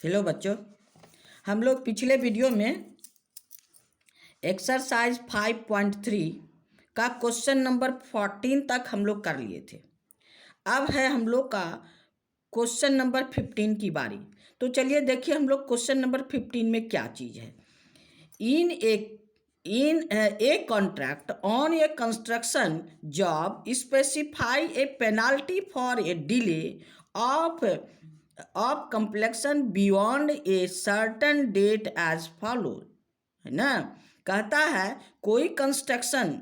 Hello बच्चों, हम लोग पिछले वीडियो में एक्सरसाइज 5.3 का क्वेश्चन नंबर 14 तक हम लोग कर लिए थे। अब है हम लोग का क्वेश्चन नंबर 15 की बारी। तो चलिए देखिए हम लोग क्वेश्चन नंबर 15 में क्या चीज़ है। In a contract on a construction job, specify a penalty for a delay of completion beyond a certain date as follows, है ना। कहता है कोई कंस्ट्रक्शन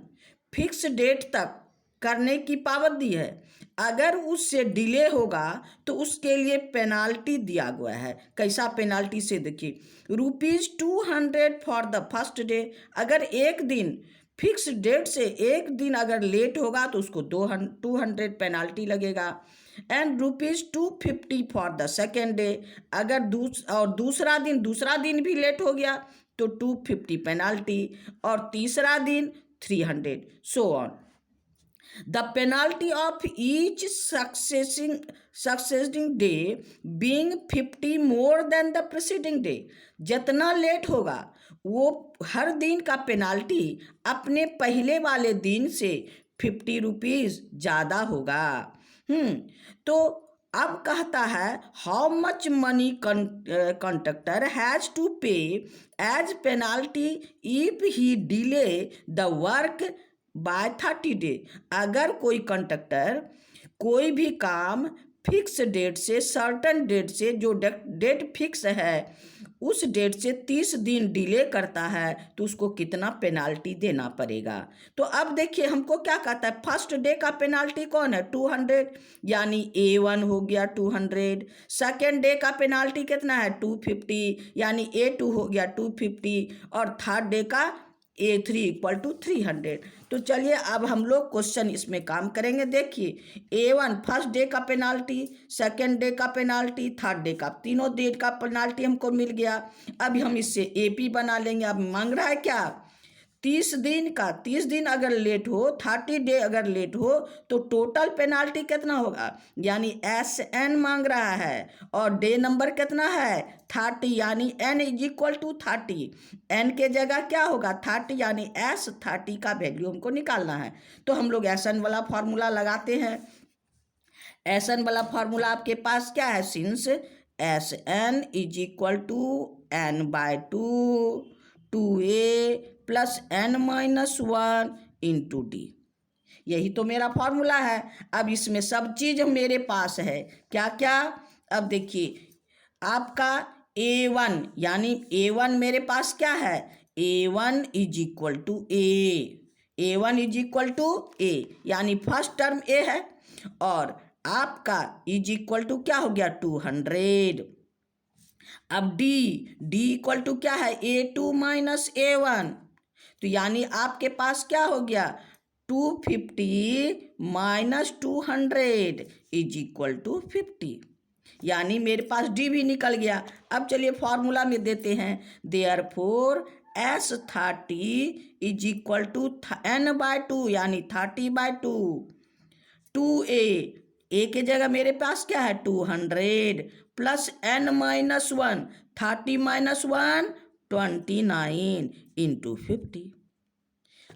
फिक्स डेट तक करने की पाबंदी है, अगर उससे डिले होगा तो उसके लिए पेनाल्टी दिया गया है। कैसा पेनाल्टी से देखिए, ₹200 फॉर द फर्स्ट डे। अगर एक दिन फिक्स डेट से एक दिन अगर लेट होगा तो उसको 200 पेनाल्टी लगेगा। And ₹250 for the second day. अगर दूसरा दिन भी लेट हो गया तो 250 पेनाल्टी, और तीसरा दिन 300, so on. The penalty of each succeeding day being 50 more than the preceding day। जितना लेट होगा वो हर दिन का पेनाल्टी अपने पहले वाले दिन से 50 रुपीज़ ज़्यादा होगा। तो अब कहता है how much money conductor has to pay as penalty if he delay the work by 30 day. अगर कोई कंडक्टर कोई भी काम फिक्स डेट से, सर्टन डेट से, जो डेट फिक्स है उस डेट से 30 दिन डिले करता है तो उसको कितना पेनाल्टी देना पड़ेगा। तो अब देखिए हमको क्या कहता है, फर्स्ट डे का पेनाल्टी कौन है 200, यानी A1 हो गया 200। सेकेंड डे का पेनाल्टी कितना है 250, यानी A2 हो गया 250, और थर्ड डे का A3 इक्वल टू 300। तो चलिए अब हम लोग क्वेश्चन इसमें काम करेंगे। देखिए A1 फर्स्ट डे का पेनाल्टी, सेकेंड डे का पेनाल्टी, थर्ड डे का, तीनों डे का पेनाल्टी हमको मिल गया। अभी हम इससे AP बना लेंगे। अब मांग रहा है क्या 30 दिन का। 30 दिन अगर लेट हो, 30 डे अगर लेट हो तो टोटल पेनाल्टी कितना होगा, यानी SN मांग रहा है, और डे नंबर कितना है 30, यानी N is equal to 30। N के जगह क्या होगा 30, यानी S30 का वैल्यू हमको निकालना है। तो हम लोग SN वाला फॉर्मूला लगाते हैं। SN वाला फॉर्मूला आपके पास क्या है, since SN is equal to N/2 2A plus N-1 into D। यही तो मेरा फॉर्मूला है। अब इसमें सब चीज़ मेरे पास है, क्या क्या। अब देखिए आपका A1, यानी A1 मेरे पास क्या है, A1 is equal to A1 is equal to A, यानी फर्स्ट टर्म A है, और आपका इज इक्वल टू क्या हो गया 200। अब D इक्वल टू क्या है A2 माइनस A1, तो यानी आपके पास क्या हो गया 250 माइनस 200 इज इक्वल टू 50, यानी मेरे पास D भी निकल गया। अब चलिए फॉर्मूला में देते हैं, therefore S30 is equal to N/2, यानी 30/2 2A के जगह मेरे पास क्या है 200 प्लस N-1 30 - 1 29 इंटू 50।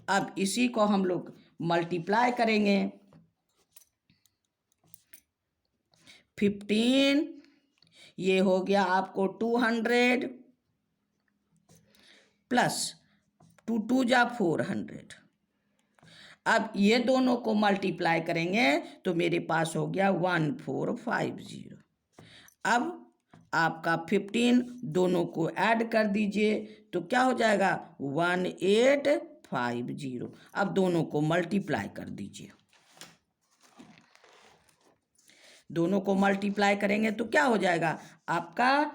अब इसी को हम लोग मल्टीप्लाई करेंगे। 15 ये हो गया आपको 200 प्लस 2 2 जा 400। अब ये दोनों को मल्टीप्लाई करेंगे तो मेरे पास हो गया 1450। अब आपका 15 दोनों को ऐड कर दीजिए तो क्या हो जाएगा 1850। अब दोनों को मल्टीप्लाई कर दीजिए। दोनों को मल्टीप्लाई करेंगे तो क्या हो जाएगा आपका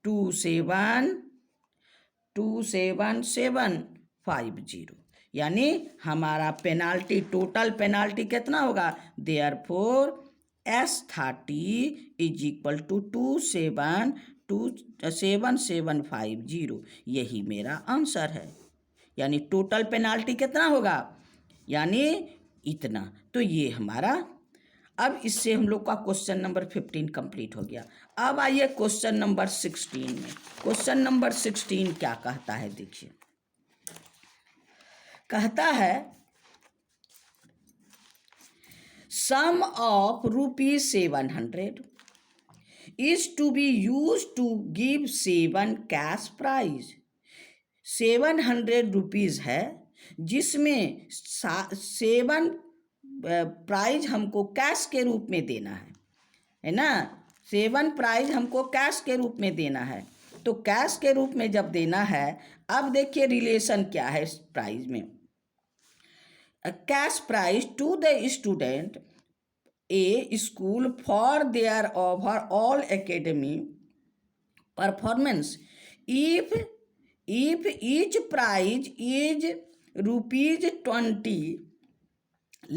27750, यानी हमारा पेनाल्टी, टोटल पेनाल्टी कितना होगा, therefore S30 is equal to 27750। यही मेरा आंसर है, यानी टोटल पेनाल्टी कितना होगा, यानी इतना। तो ये हमारा अब इससे हम लोग का क्वेश्चन नंबर 15 कंप्लीट हो गया। अब आइए क्वेश्चन नंबर 16 में। क्वेश्चन नंबर 16 क्या कहता है, देखिए। कहता है sum of ₹700 is to be used to give 7 cash prize. 700 rupees है जिसमें 7 प्राइज हमको कैश के रूप में देना है ना। 7 प्राइज हमको कैश के रूप में देना है। तो कैश के रूप में जब देना है, अब देखिए रिलेशन क्या है इस प्राइज में। Cash prize to the student a school for their overall academy performance if each prize is ₹20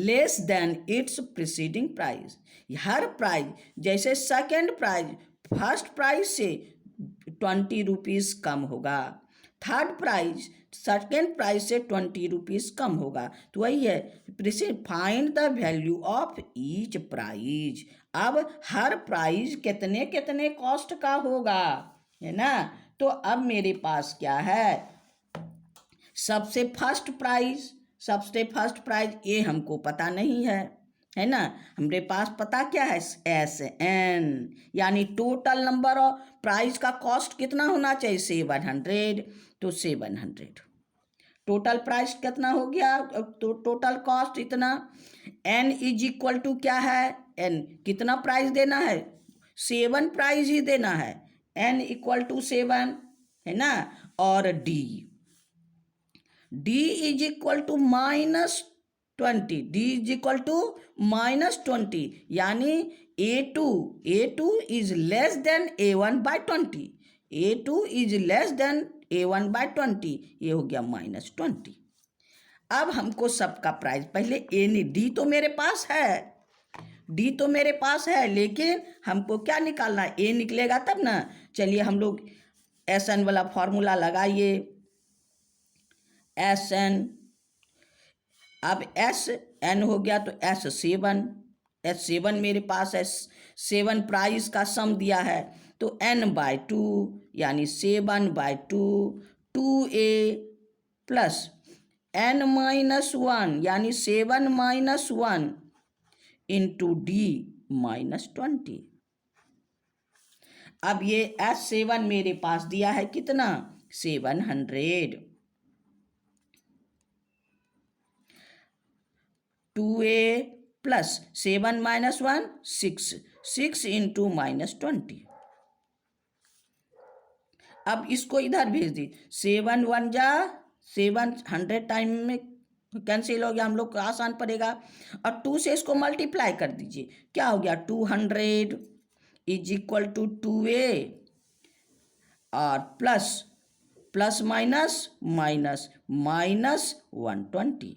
less than its preceding prize. हर प्राइज, जैसे सेकेंड प्राइज फर्स्ट प्राइज से ₹20 कम होगा, थर्ड प्राइज सेकेंड प्राइज से ₹20 कम होगा। तो वही है, find the value of each prize. अब हर प्राइज कितने कितने कॉस्ट का होगा, है ना। तो अब मेरे पास क्या है, सबसे फर्स्ट प्राइज ये हमको पता नहीं है ना। हमारे पास पता क्या है, SN, यानी टोटल नंबर ऑफ प्राइज का कॉस्ट कितना होना चाहिए, 700। तो 700 टोटल प्राइस कितना हो गया, तो टोटल कॉस्ट इतना। N इज इक्वल टू क्या है, N कितना प्राइस देना है, 7 प्राइस ही देना है। N इक्वल टू 7 है ना। और D is equal to -20, D is equal to -20, यानी A2 is less than A1/20। A2 is less than A1/20, ये हो गया -20। अब हमको सबका प्राइस पहले D तो मेरे पास है, लेकिन हमको क्या निकालना है, A निकलेगा तब ना। चलिए हम लोग SN वाला फॉर्मूला लगाइए, SN। अब SN हो गया तो S7 मेरे पास है, 7 प्राइस का सम दिया है। तो N/2 यानी 7/2 2A प्लस N-1 यानी 7-1 इंटू D -20। अब ये S7 मेरे पास दिया है कितना, 700। 2A plus 7-1 6 into -20। अब इसको इधर भेज दी, 7 जा 700 टाइम में कैंसिल हो गया, हम लोग को आसान पड़ेगा। और 2 से इसको मल्टीप्लाई कर दीजिए, क्या हो गया, 200 इज इक्वल टू 2A और प्लस माइनस -120।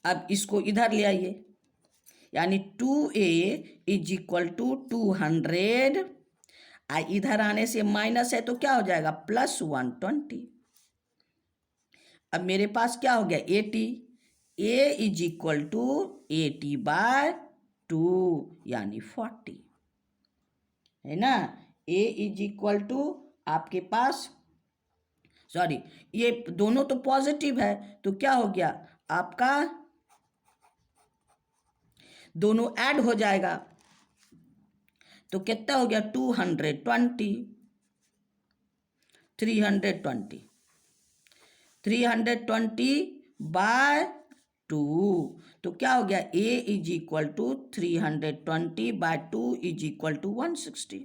अब इसको इधर ले आइए, यानी 2A इज इक्वल टू 200, इधर आने से माइनस है तो क्या हो जाएगा, +120। अब मेरे पास क्या हो गया, 80। A इज इक्वल टू 80/2 यानी 40, है ना। A इज इक्वल टू आपके पास, सॉरी ये दोनों तो पॉजिटिव है, तो क्या हो गया आपका, दोनों ऐड हो जाएगा तो कितना हो गया, 220 320/2, तो क्या हो गया, A is equal to 320/2 is equal to 160,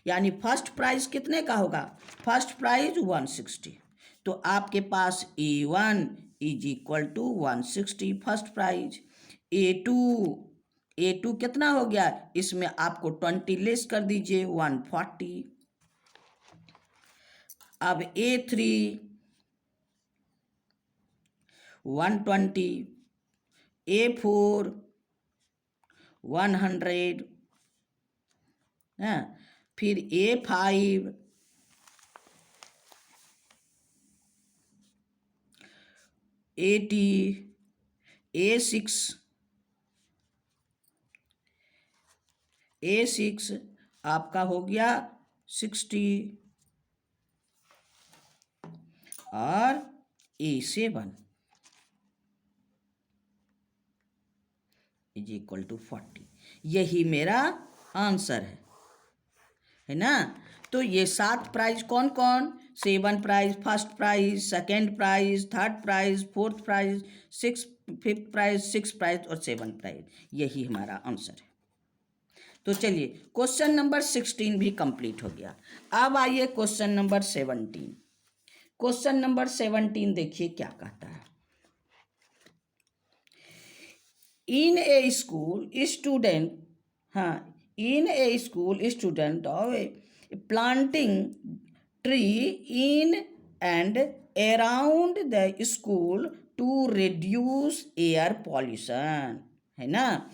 यानी फर्स्ट प्राइज कितने का होगा, फर्स्ट प्राइज 160। तो आपके पास A1 is equal to 160 first prize. A2 कितना हो गया, इसमें आपको 20 लेस कर दीजिए, 140। अब A3 120, A4 100, फिर A5 80, A6 आपका हो गया 60 और A7 इज इक्वल टू 40। यही मेरा आंसर है ना। तो ये 7 प्राइज कौन कौन, 7 prize, first prize, second prize, third prize, fourth prize, fifth prize, 6 prize और 7 प्राइज, यही हमारा आंसर है। तो चलिए क्वेश्चन नंबर 16 भी कंप्लीट हो गया। अब आइए क्वेश्चन नंबर 17। क्वेश्चन नंबर 17 देखिए क्या कहता है। इन ए स्कूल स्टूडेंट, हाँ, in a school student of planting tree in and around the school to reduce air pollution, है ना।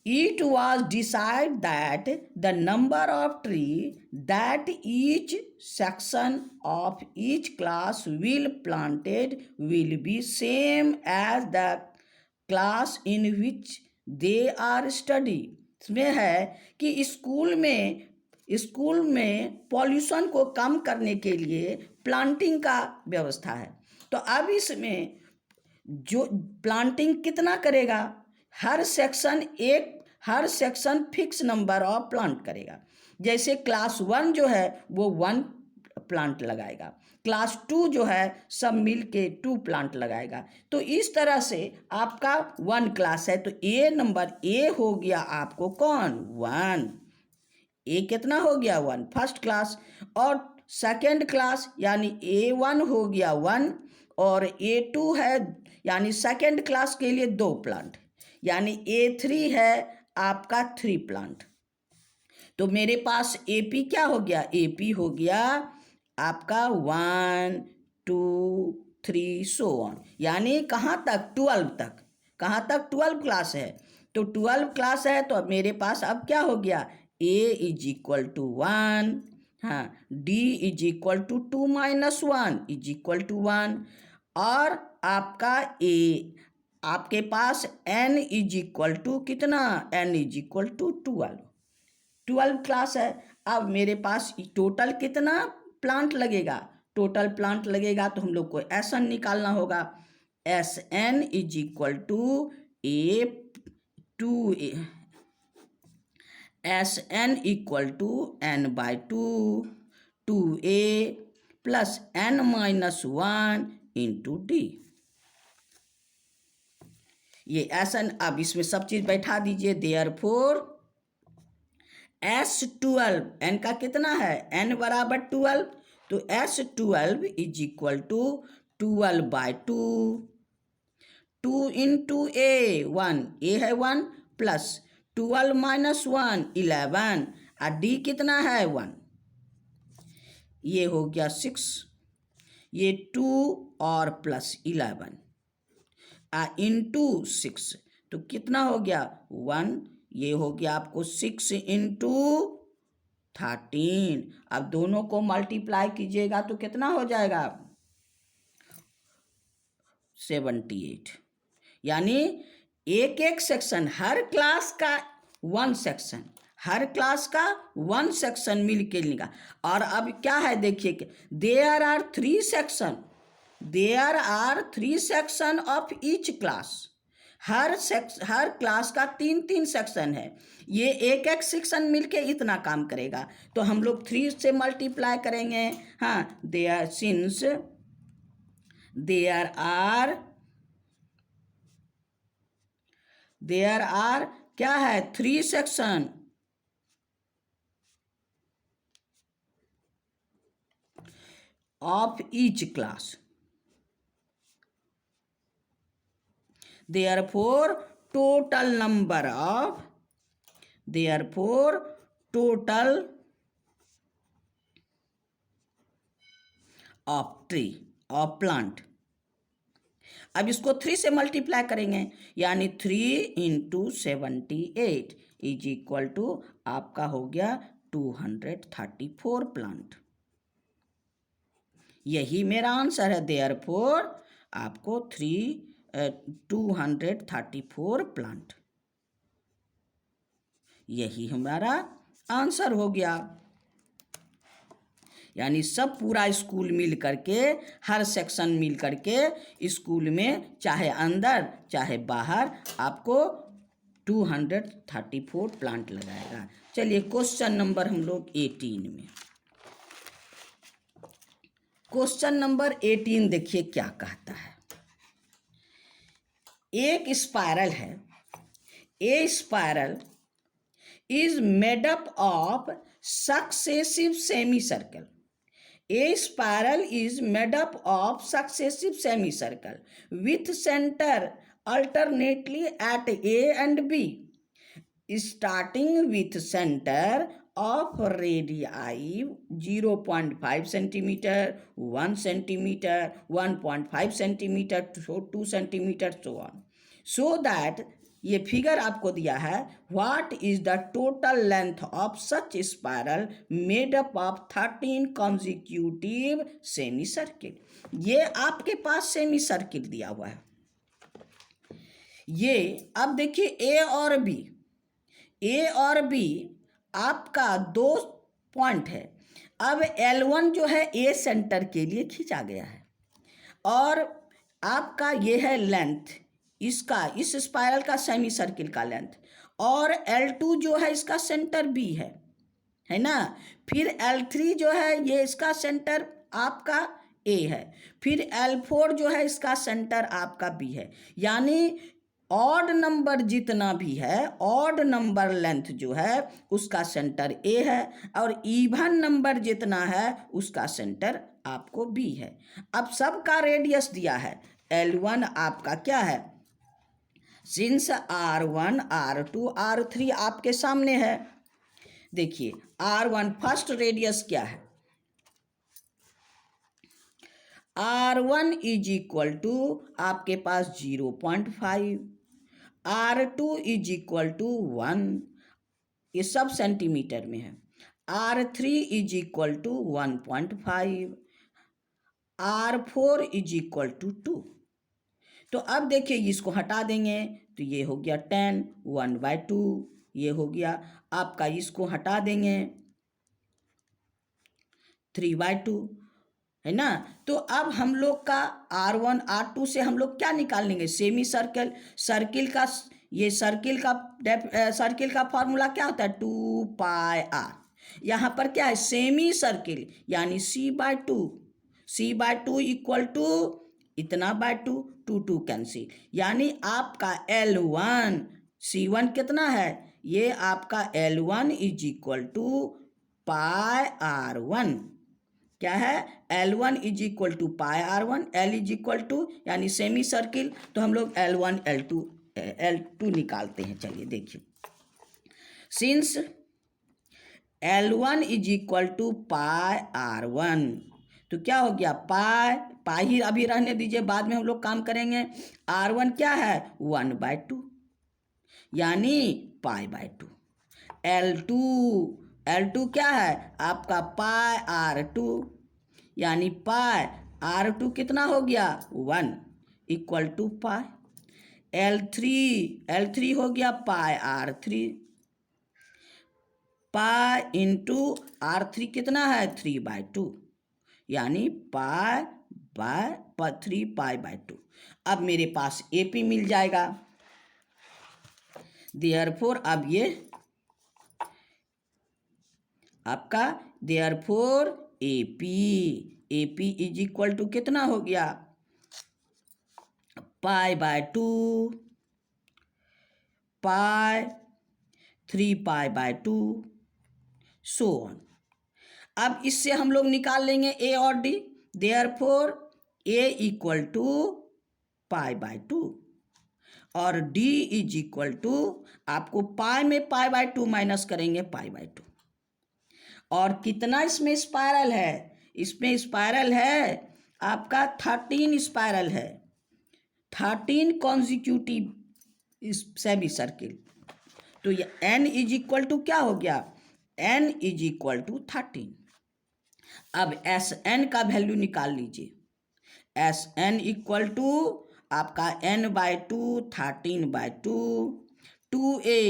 It was decided that the number of trees that each section of each class will planted will be same as the class in which they are study। इसमें है कि school में pollution को कम करने के लिए प्लांटिंग का व्यवस्था है। तो अब इसमें जो प्लांटिंग कितना करेगा, हर section fix number of plant करेगा। जैसे क्लास 1 जो है वो 1 प्लांट लगाएगा, क्लास 2 जो है सब मिल के 2 प्लांट लगाएगा। तो इस तरह से आपका 1 क्लास है तो ए हो गया आपको कौन 1, ए कितना हो गया 1 फर्स्ट क्लास, और सेकेंड क्लास यानी A1 हो गया 1 और A2 है यानी सेकेंड क्लास के लिए 2 प्लांट, यानी A3 है आपका 3 प्लांट। तो मेरे पास AP क्या हो गया, AP हो गया आपका 1 2 3 सो ऑन, यानी कहाँ तक 12 तक, कहाँ तक 12 क्लास है। तो 12 क्लास है तो मेरे पास अब क्या हो गया A इज इक्वल टू 1, हाँ, D इज इक्वल टू 2 माइनस 1 इज इक्वल टू 1, और आपका A आपके पास N इज इक्वल टू कितना, N is equal to 12 class है। अब मेरे पास टोटल कितना प्लांट लगेगा, टोटल प्लांट लगेगा तो हम लोग को SN निकालना होगा। SN is equal to SN equal to N/2 2A plus N-1 into D। ये SN, अब इसमें सब चीज बैठा दीजिए। देयरफॉर S12 N का कितना है, N बराबर 12, तो S12 is equal to 12/2 2 into A 1, A है 1 प्लस 12 माइनस 1 11 और D कितना है 1, ये हो गया 6, ये 2 और प्लस 11 इंटू 6 तो कितना हो गया 1, ये हो गया आपको 6 इंटू 13। अब दोनों को मल्टीप्लाई कीजिएगा तो कितना हो जाएगा 78, यानी एक सेक्शन, हर क्लास का 1 सेक्शन, हर क्लास का 1 सेक्शन मिल के लेगा। और अब क्या है देखिए, there are 3 section of each class, हर क्लास का 3 सेक्शन है, ये एक सेक्शन मिलके इतना काम करेगा। तो हम लोग 3 से मल्टीप्लाई करेंगे, हाँ, सिंस देयर आर क्या है 3 section of each class, therefore total number of tree of plant। अब इसको 3 से मल्टीप्लाई करेंगे, यानी 3 इंटू 78 इज इक्वल टू आपका हो गया 234 प्लांट। यही मेरा आंसर है। देयरफॉर आपको 3 234 प्लांट। यही हमारा आंसर हो गया। यानी सब पूरा स्कूल मिल करके, हर सेक्शन मिल करके स्कूल में चाहे अंदर चाहे बाहर आपको 234 प्लांट लगाएगा। चलिए क्वेश्चन नंबर हम लोग 18 में, क्वेश्चन नंबर 18 देखिए क्या कहता है। एक स्पाइरल है, ए spiral is made up of successive semicircle. A spiral is made up of successive semicircle with center alternately at A and B, starting with center of radii 0.5 centimeter, 1 centimeter, 1.5 centimeter, 2 centimeter, so on. So that ये figure आपको दिया है, what is the total length of such spiral made up of 13 consecutive semi circle. ये आपके पास semi circle दिया हुआ है। ये अब देखिए ए और बी, ए और बी आपका 2 पॉइंट है। अब L1 जो है ए सेंटर के लिए खींचा गया है और आपका ये है लेंथ इसका, इस स्पाइरल का सेमी सर्किल का लेंथ, और L2 जो है इसका सेंटर B है ना। फिर L3 जो है ये इसका सेंटर आपका A है। फिर L4 जो है इसका सेंटर आपका B है। यानी ऑड नंबर जितना भी है, ऑड नंबर लेंथ जो है उसका सेंटर A है और इवन नंबर जितना है उसका सेंटर आपको B है। अब सबका रेडियस दिया है। L1 आपका क्या है, सिंस R1, R2, R3 आपके सामने है। देखिए R1 फर्स्ट रेडियस क्या है, R1 इज इक्वल टू आपके पास 0.5, R2 इज इक्वल टू 1, ये सब सेंटीमीटर में है, R3 is equal to 1.5, R4 is equal to 2। तो अब देखिए इसको हटा देंगे तो ये हो गया 10, 1/2, ये हो गया आपका, इसको हटा देंगे 3/2 है ना। तो अब हम लोग का R1 R2 से हम लोग क्या निकाल लेंगे, सेमी सर्कल। सर्किल का ये सर्किल का फॉर्मूला क्या होता है, 2πr। यहाँ पर क्या है, सेमी सर्किल यानी C/2, C/2 इक्वल टू इतना बाय 2, 2 कैंसिल, यानी आपका L1 C1 कितना है, ये आपका L1 is equal to πr1। क्या है, L1 is equal to πr1, L is equal to यानी सेमी सर्किल, तो हम लोग L1 L2 निकालते हैं। चलिए देखिए, since L1 is equal to πr1 तो क्या हो गया, पाई ही अभी रहने दीजिए, बाद में हम लोग काम करेंगे। R1 क्या है, 1/2 यानी π/2। L2 क्या है आपका, πr2 यानी πr2 कितना हो गया, 1 इक्वल टू पाई। L3 हो गया πr3, पाई इंटू R3 कितना है, 3/2 यानी π/3π/2। अब मेरे पास AP मिल जाएगा। देयरफॉर अब ये आपका therefore AP is equal to कितना हो गया, π/2 पाई 3π/2 सो ऑन। अब इससे हम लोग निकाल लेंगे A और D। Therefore A equal to π/2 और D इज इक्वल टू, आपको पाई में π/2 माइनस करेंगे π/2। और कितना इसमें स्पाइरल है, इसमें स्पाइरल है आपका 13 स्पाइरल है, 13 कॉन्जिक्यूटिव सेमी सर्किल। तो ये N इज इक्वल टू क्या हो गया, N इज इक्वल टू 13। अब SN का वैल्यू निकाल लीजिए। SN इक्वल टू आपका n/2 13/2 2a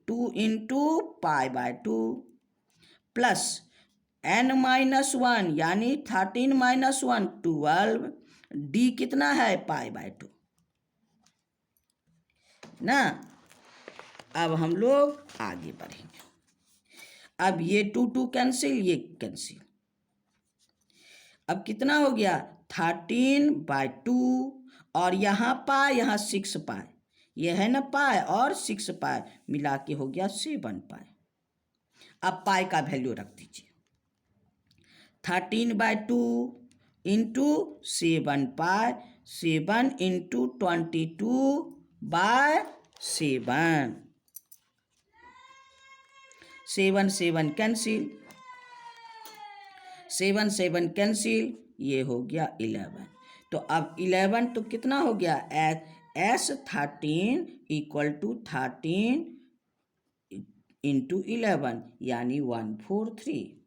2 into π/2 plus n-1 यानी 13-1 12 d कितना है π/2 ना। अब हम लोग आगे बढ़ेंगे। अब ये 2 कैंसिल, ये कैंसिल। अब कितना हो गया 13/2 और यहाँ पाई, यहाँ 6 पाई, ये है ना पाई और 6 पाई मिला के हो गया 7 पाई। अब पाई का वैल्यू रख दीजिए 13/2 इंटू 7 पाई, 7 इंटू 22/7, 7 7 कैंसिल, 7 7 कैंसिल, ये हो गया 11। तो अब 11 तो कितना हो गया S13 इक्वल टू 13 इंटू 11 यानी 143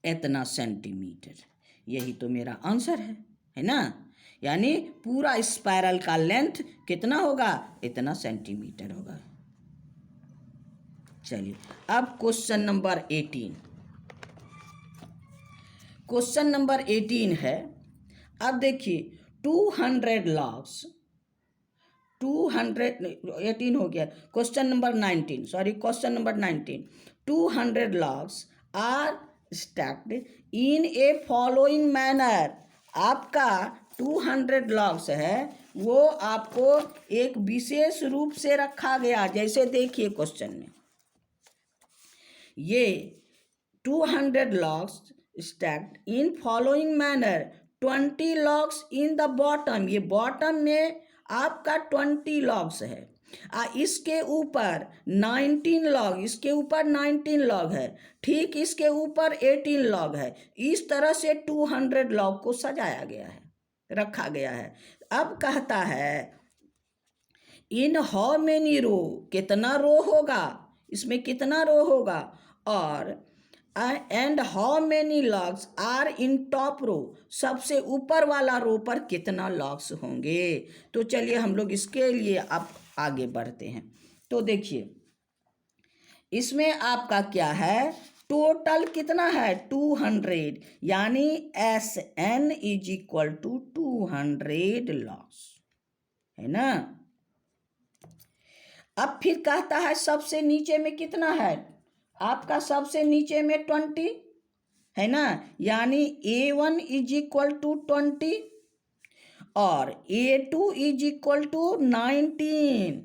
इतना सेंटीमीटर। यही तो मेरा आंसर है ना। यानी पूरा स्पाइरल का लेंथ कितना होगा, इतना सेंटीमीटर होगा। चलिए अब क्वेश्चन नंबर 18। क्वेश्चन नंबर 18 है, अब देखिए 200 लॉग्स 18 हो गया। Question number 19, sorry question number 19, 200 logs are stacked in a following manner. आपका 200 लॉग्स है वो आपको एक विशेष रूप से रखा गया। जैसे देखिए क्वेश्चन में ये 200 logs stacked in following manner, 20 logs in the bottom, ये बॉटम में आपका 20 लॉग्स है। इसके ऊपर 19 लॉग, इसके ऊपर 19 लॉग है, ठीक इसके ऊपर 18 लॉग है। इस तरह से 200 लॉग को सजाया गया है, रखा गया है। अब कहता है इन हाउ मेनी रो, कितना रो होगा, इसमें कितना रो होगा, और and how many logs are in top row, सबसे ऊपर वाला रो पर कितना लॉग्स होंगे। तो चलिए हम लोग इसके लिए अब आगे बढ़ते हैं। तो देखिए इसमें आपका क्या है, टोटल कितना है 200, यानी SN is equal to 200 logs, है ना। अब फिर कहता है सबसे नीचे में कितना है, आपका सबसे नीचे में 20 है ना, यानी A1 इज इक्वल टू 20 और A2 is equal to 19,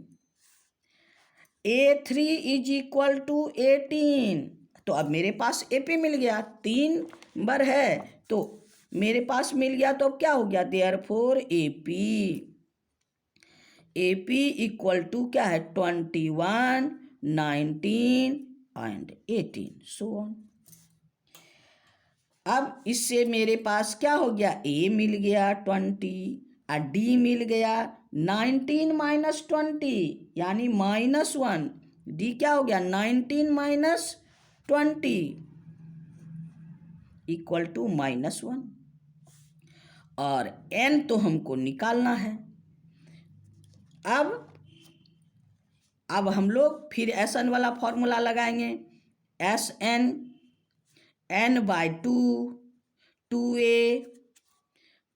A3 is equal to 18। तो अब मेरे पास AP मिल गया, 3 नंबर है तो मेरे पास मिल गया। तो क्या हो गया, देयरफॉर AP इक्वल टू क्या है 21, 19 एंड 18 सो ऑन। अब इससे मेरे पास क्या हो गया, A मिल गया 20 और D मिल गया 19 माइनस 20 यानी -1, D क्या हो गया 19 माइनस 20 इक्वल टू -1, और N तो हमको निकालना है। अब हम लोग फिर SN वाला फॉर्मूला लगाएंगे, SN n/2 2a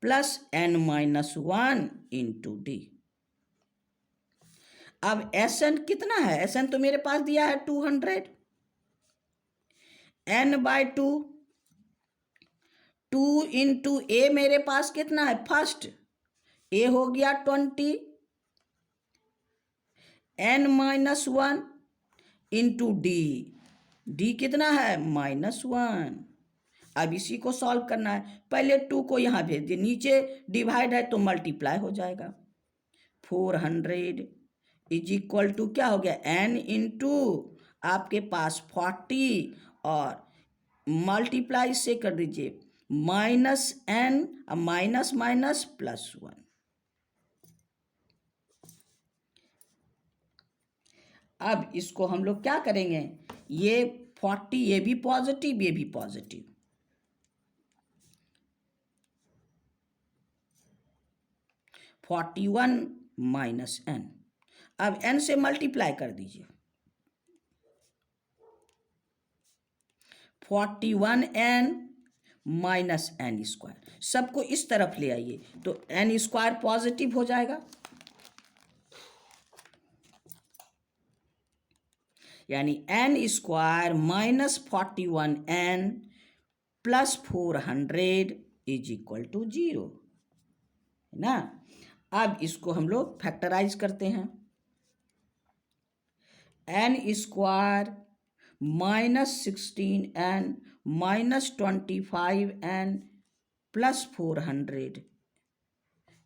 plus n-1 into D। अब SN कितना है, SN तो मेरे पास दिया है 200, n/2 2 इंटू A मेरे पास कितना है, फर्स्ट A हो गया 20, n-1 इंटू D कितना है -1। अब इसी को सॉल्व करना है, पहले 2 को यहाँ भेज दिए, नीचे डिवाइड है तो मल्टीप्लाई हो जाएगा। 400 इज इक्वल टू क्या हो गया n इंटू आपके पास 40 और मल्टीप्लाई से कर दीजिए -n, माइनस माइनस +1। अब इसको हम लोग क्या करेंगे, ये 40 ये भी पॉजिटिव ये भी पॉजिटिव, 41 माइनस एन। अब एन से मल्टीप्लाई कर दीजिए, 41n माइनस एन स्क्वायर, सबको इस तरफ ले आइए तो एन स्क्वायर पॉजिटिव हो जाएगा, यानी N square minus 41n plus 400 is equal to 0, है ना। अब इसको हम लोग फैक्टराइज करते हैं, N square minus 16n minus 25n plus 400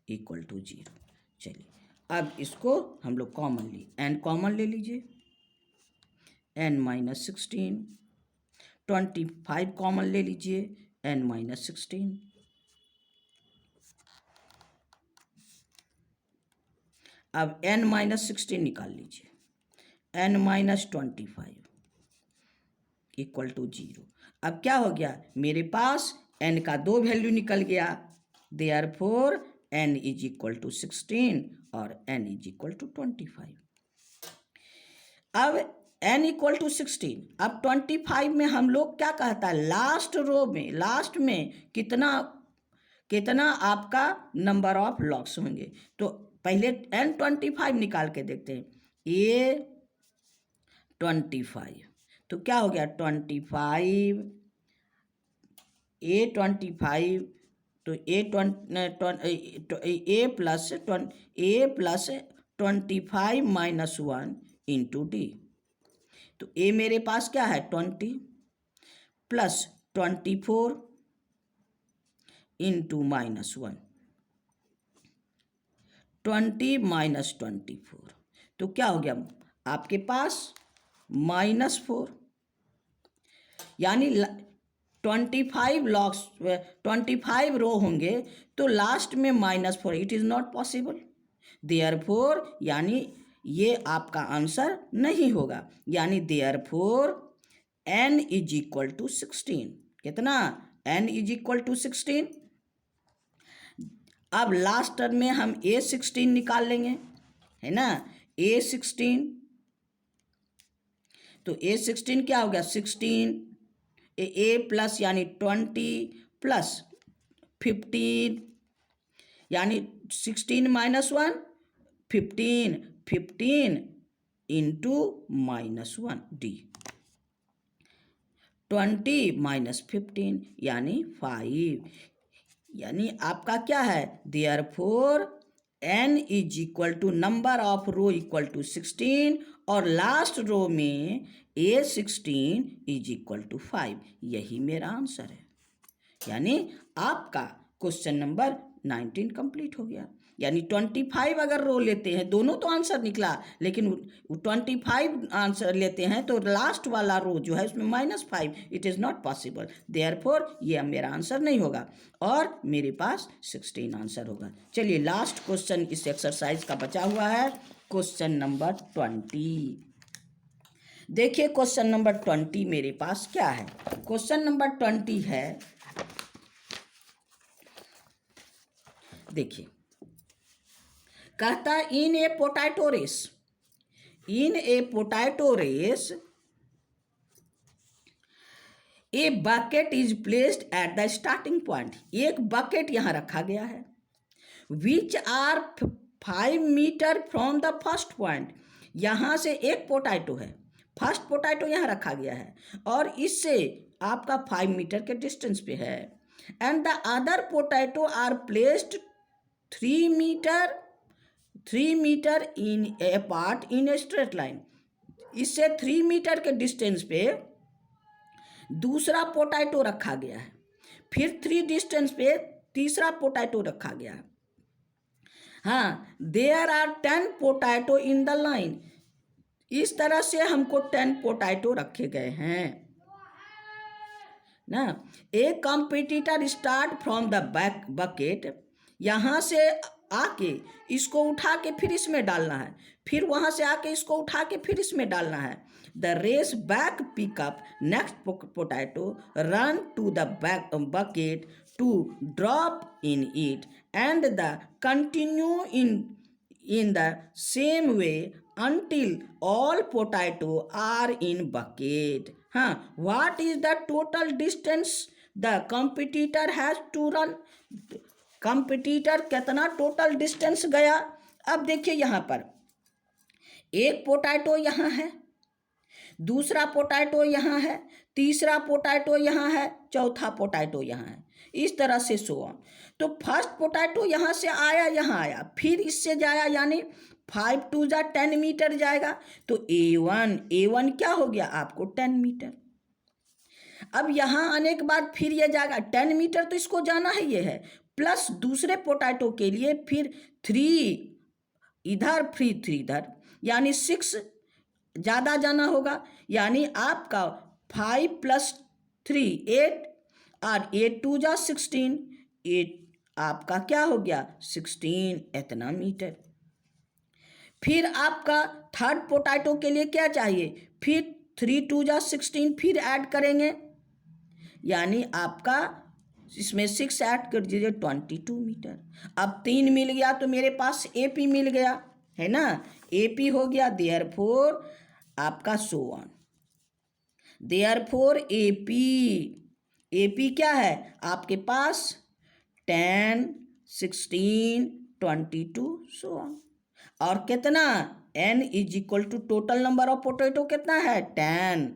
equal to 0। चलिए अब इसको हम लोग कॉमन ली, एन कॉमन ले लीजिए, एन माइनस 16, 25 कॉमन ले लीजिए, एन माइनस 16, अब एन माइनस 16 निकाल लीजिए, एन माइनस 25 इक्वल टू 0। अब क्या हो गया, मेरे पास एन का 2 वैल्यू निकल गया, therefore N is equal to 16 और एन इज इक्वल टू 25। अब n इक्वल टू 16, अब 25 में हम लोग क्या कहता है, लास्ट रो में, लास्ट में कितना आपका नंबर ऑफ लॉक्स होंगे। तो पहले n25 निकाल के देखते हैं, A25, तो क्या हो गया 25, A25, तो A plus 25 minus 1 into D, तो ए मेरे पास क्या है 20 प्लस 24 इंटू माइनस 1, 20 माइनस 24, तो क्या हो गया आपके पास -4, यानी 25 रो होंगे तो लास्ट में -4, it is not possible, therefore यानी ये आपका आंसर नहीं होगा, यानी therefore n is equal to 16, कितना n इज इक्वल टू 16। अब लास्ट टर्म में हम A16 निकाल लेंगे, है ना, A16, तो A16 क्या हो गया 16, ए प्लस यानी 20 प्लस 15, यानी 16 माइनस 1 15, 15 इंटू -1 डी, 20 माइनस 15 यानी 5, यानी आपका क्या है, therefore n is equal to number of row equal to 16 और लास्ट रो में A16 इज इक्वल टू 5, यही मेरा आंसर है। यानी आपका क्वेश्चन नंबर 19 कंप्लीट हो गया, यानी 25 अगर रो लेते हैं, दोनों तो आंसर निकला, लेकिन 25 आंसर लेते हैं तो लास्ट वाला रो जो है उसमें -5, it is not possible, therefore ये मेरा आंसर नहीं होगा और मेरे पास 16 आंसर होगा। चलिए लास्ट क्वेश्चन इस एक्सरसाइज का बचा हुआ है, क्वेश्चन नंबर 20। देखिए क्वेश्चन नंबर 20 मेरे पास क्या है, क्वेश्चन नंबर 20 है, देखिए कहता है in a potato race a bucket is placed at the starting point, एक बकेट यहां रखा गया है, which are 5 metre from the first point, यहां से एक पोटैटो है, फर्स्ट पोटैटो यहां रखा गया है और इससे आपका 5 मीटर के डिस्टेंस पे है, and the other potato are placed 3 metre in apart in a straight line, इससे 3 मीटर के डिस्टेंस पे दूसरा पोटैटो रखा गया है, फिर 3 डिस्टेंस पे तीसरा पोटैटो रखा गया है। हाँ, there are 10 potato in the line, इस तरह से हमको 10 पोटैटो रखे गए हैं ना। A competitor start from the bucket, यहाँ से आके इसको उठा के फिर इसमें डालना है, फिर वहाँ से आके इसको उठा के फिर इसमें डालना है। The race back pick up next potato run to the bucket to drop in it and the continue in the same way until all potato are in bucket. What is the total distance the competitor has to run? Competitor कितना total distance गया? अब देखिए यहाँ पर एक potato यहाँ है, दूसरा पोटैटो यहाँ है, तीसरा पोटैटो यहाँ है, चौथा पोटैटो यहाँ है, इस तरह से सो ऑन। तो फर्स्ट पोटैटो यहाँ से आया, यहाँ आया, फिर इससे जाया, यानी 5 2 जा 10 मीटर जाएगा। तो A1 क्या हो गया आपको 10 मीटर। अब यहाँ आने के बाद फिर ये जाएगा 10 मीटर, तो इसको जाना है, ये है, प्लस दूसरे पोटैटो के लिए फिर 3 इधर फिर 3 इधर, यानी 6 ज़्यादा जाना होगा, यानी आपका 5 + 3 8 और 8 2 जा 16, 8 आपका क्या हो गया 16 इतना मीटर। फिर आपका थर्ड पोटैटो के लिए क्या चाहिए, फिर 3 2 जा 16 फिर ऐड करेंगे, यानी आपका इसमें 6 ऐड कर दीजिए 22 मीटर। अब 3 मिल गया तो मेरे पास AP मिल गया है ना, AP हो गया, देयरफॉर आपका सो ऑन। देयरफॉर AP क्या है आपके पास 10 16 22 सो ऑन। और कितना N = total number of potato कितना है 10।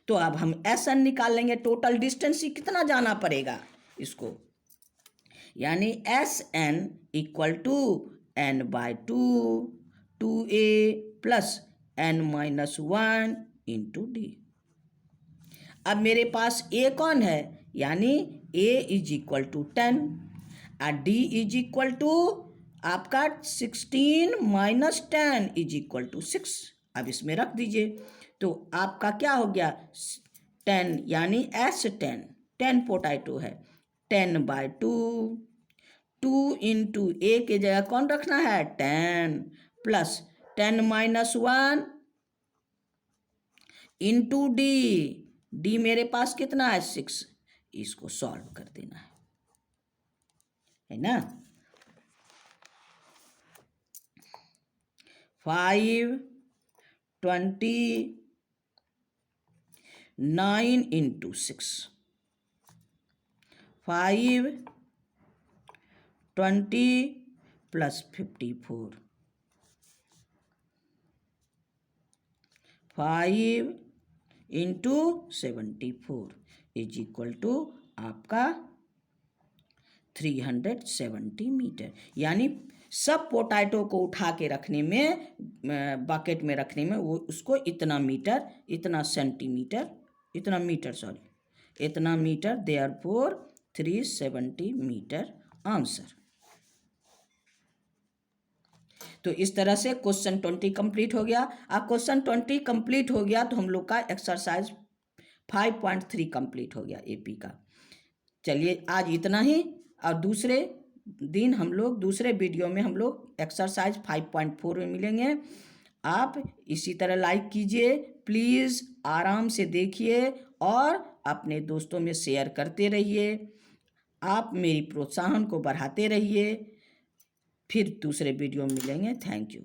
तो अब हम SN निकाल लेंगे, टोटल डिस्टेंस ही कितना जाना पड़ेगा इसको, यानी SN = N/2 2A + N-1 × D। अब मेरे पास A कौन है, यानी A = 10 और D = आपका 16 - 10 = 6। अब इसमें रख दीजिए, तो आपका क्या हो गया 10, यानी S10 10 पोटैटो है, 10/2 2 × A के जगह कौन रखना है 10 + 10 - 1 × D मेरे पास कितना है 6, इसको सॉल्व कर देना है ना। 5 29 × 6 5 20 + 54 5 × 74 = आपका 370 मीटर। यानी सब पोटैटो को उठा के रखने में, बकेट में रखने में वो उसको इतना मीटर, इतना सेंटीमीटर, इतना मीटर, देयरफॉर 370 मीटर आंसर। तो इस तरह से क्वेश्चन 20 कंप्लीट हो गया। अब क्वेश्चन 20 कंप्लीट हो गया तो हम लोग का एक्सरसाइज 5.3 कंप्लीट हो गया AP का। चलिए आज इतना ही, और दूसरे दिन हम लोग दूसरे वीडियो में हम लोग एक्सरसाइज 5.4 में मिलेंगे। आप इसी तरह लाइक कीजिए प्लीज़, आराम से देखिए और अपने दोस्तों में शेयर करते रहिए। आप मेरी प्रोत्साहन को बढ़ाते रहिए। फिर दूसरे वीडियो में मिलेंगे। Thank you.